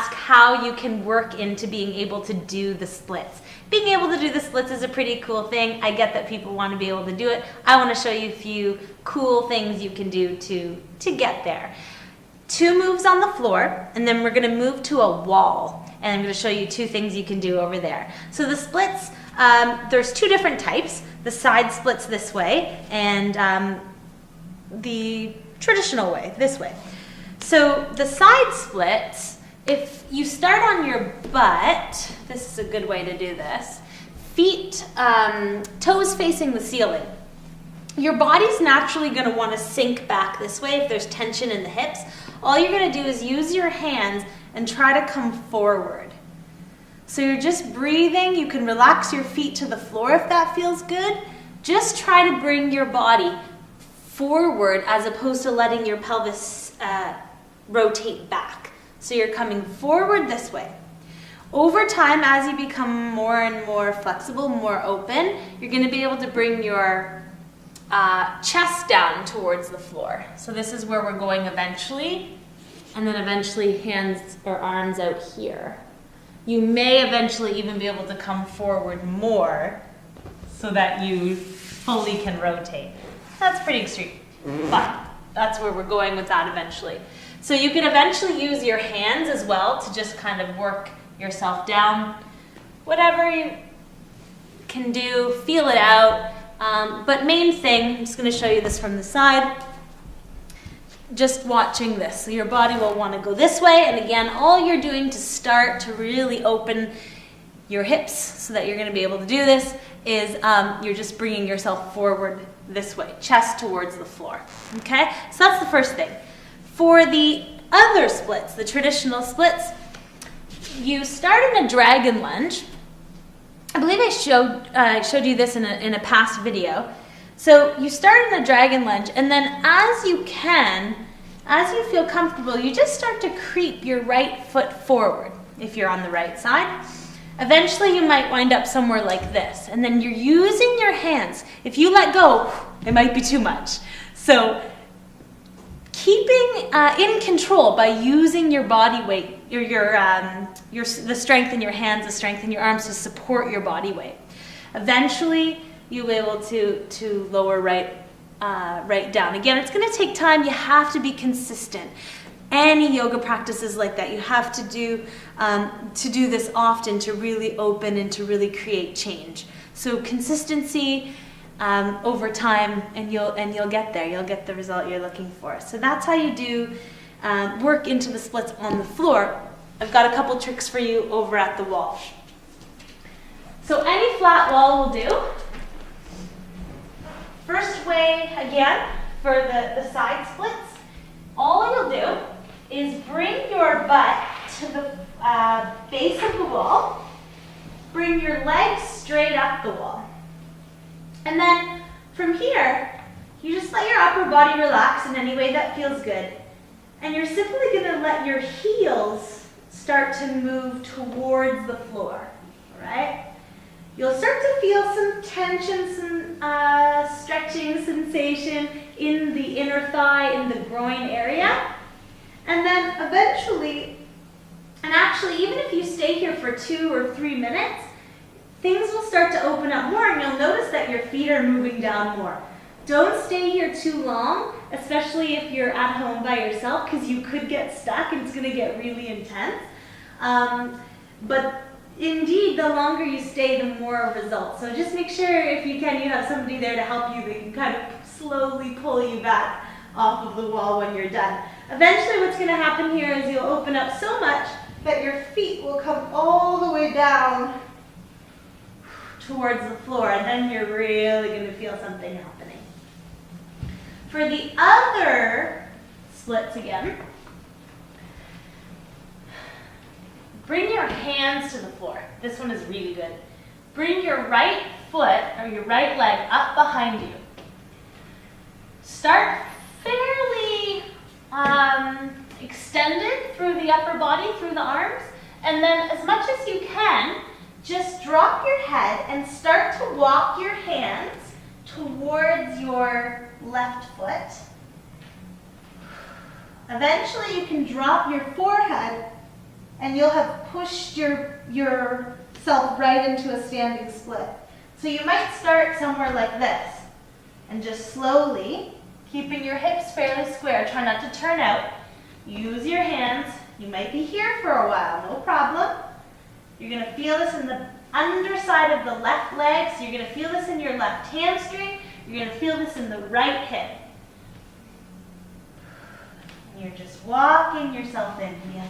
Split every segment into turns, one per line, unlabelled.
ask how you can work into being able to do the splits. Being able to do the splits is a pretty cool thing. I get that people want to be able to do it. I want to show you a few cool things you can do to get there. 2 moves on the floor, and then we're going to move to a wall. And I'm going to show you 2 things you can do over there. So the splits, there's 2 different types. The side splits this way, and the traditional way, this way. So the side splits, if you start on your butt, this is a good way to do this, feet, toes facing the ceiling. Your body's naturally going to want to sink back this way if there's tension in the hips. All you're going to do is use your hands and try to come forward. So you're just breathing. You can relax your feet to the floor if that feels good. Just try to bring your body forward as opposed to letting your pelvis rotate back. So you're coming forward this way. Over time, as you become more and more flexible, more open, you're going to be able to bring your chest down towards the floor. So this is where we're going eventually, and then eventually hands or arms out here. You may eventually even be able to come forward more so that you fully can rotate. That's pretty extreme, but that's where we're going with that eventually. So you can eventually use your hands as well to just kind of work yourself down. Whatever you can do, feel it out. But main thing, I'm just going to show you this from the side, just watching this. So your body will want to go this way, and again, all you're doing to start to really open your hips so that you're going to be able to do this is you're just bringing yourself forward this way, chest towards the floor. Okay, so that's the first thing. For the other splits, the traditional splits, you start in a dragon lunge. I believe I showed you this in a past video. So you start in a dragon lunge, and then as you feel comfortable, you just start to creep your right foot forward if you're on the right side. Eventually you might wind up somewhere like this, and then you're using your hands. If you let go, it might be too much. So keeping in control by using your body weight, the strength in your hands, the strength in your arms to support your body weight. Eventually, you'll be able to lower right down. Again, it's going to take time. You have to be consistent. Any yoga practice is like that. You have to do this often to really open and to really create change. So consistency over time, and you'll get there. You'll get the result you're looking for. So that's how you do work into the splits on the floor. I've got a couple tricks for you over at the wall. So any flat wall will do. First way, again, for the side splits, all you'll do is bring your butt to the base of the wall, bring your legs straight up the wall. And then from here, you just let your upper body relax in any way that feels good. And you're simply going to let your heels start to move towards the floor, all right? You'll start to feel some tension, some stretching sensation in the inner thigh, in the groin area. And then eventually, and actually even if you stay here for 2 or 3 minutes, things will start to open up more, and you'll notice that your feet are moving down more. Don't stay here too long, especially if you're at home by yourself, because you could get stuck and it's going to get really intense. But indeed, the longer you stay, the more results. So just make sure, if you can, you have somebody there to help you. They can kind of slowly pull you back off of the wall when you're done. Eventually what's going to happen here is you'll open up so much that your feet will come all the way down towards the floor, and then you're really going to feel something happening. For the other splits again, bring your hands to the floor. This one is really good. Bring your right foot or your right leg up behind you. Start fairly extended through the upper body, through the arms, and then as much as you can, just drop your head and start to walk your hands towards your left foot. Eventually you can drop your forehead and
and you'll have pushed yourself right into a standing split. So you might start somewhere like this, and just slowly, keeping your hips fairly square, try not to turn out. Use your hands. You might be here for a while, no problem. You're going to feel this in the underside of the left leg, so you're going to feel this in your left hamstring. You're going to feel this in the right hip. And you're just walking yourself in here.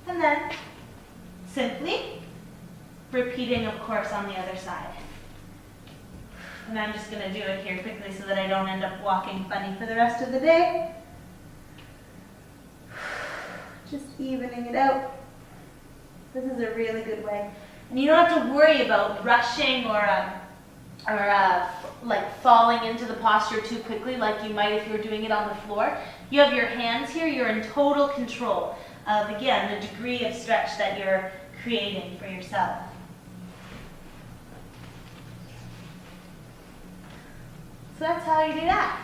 And then, simply repeating, of course, on the other side. And I'm just going to do it here quickly so that I don't end up walking funny for the rest of the day. Just evening it out. This is a really good way. And you don't have to worry about rushing or like falling into the posture too quickly like you might if you were doing it on the floor. You have your hands here. You're in total control of, again, the degree of stretch that you're creating for yourself. So that's how you do that.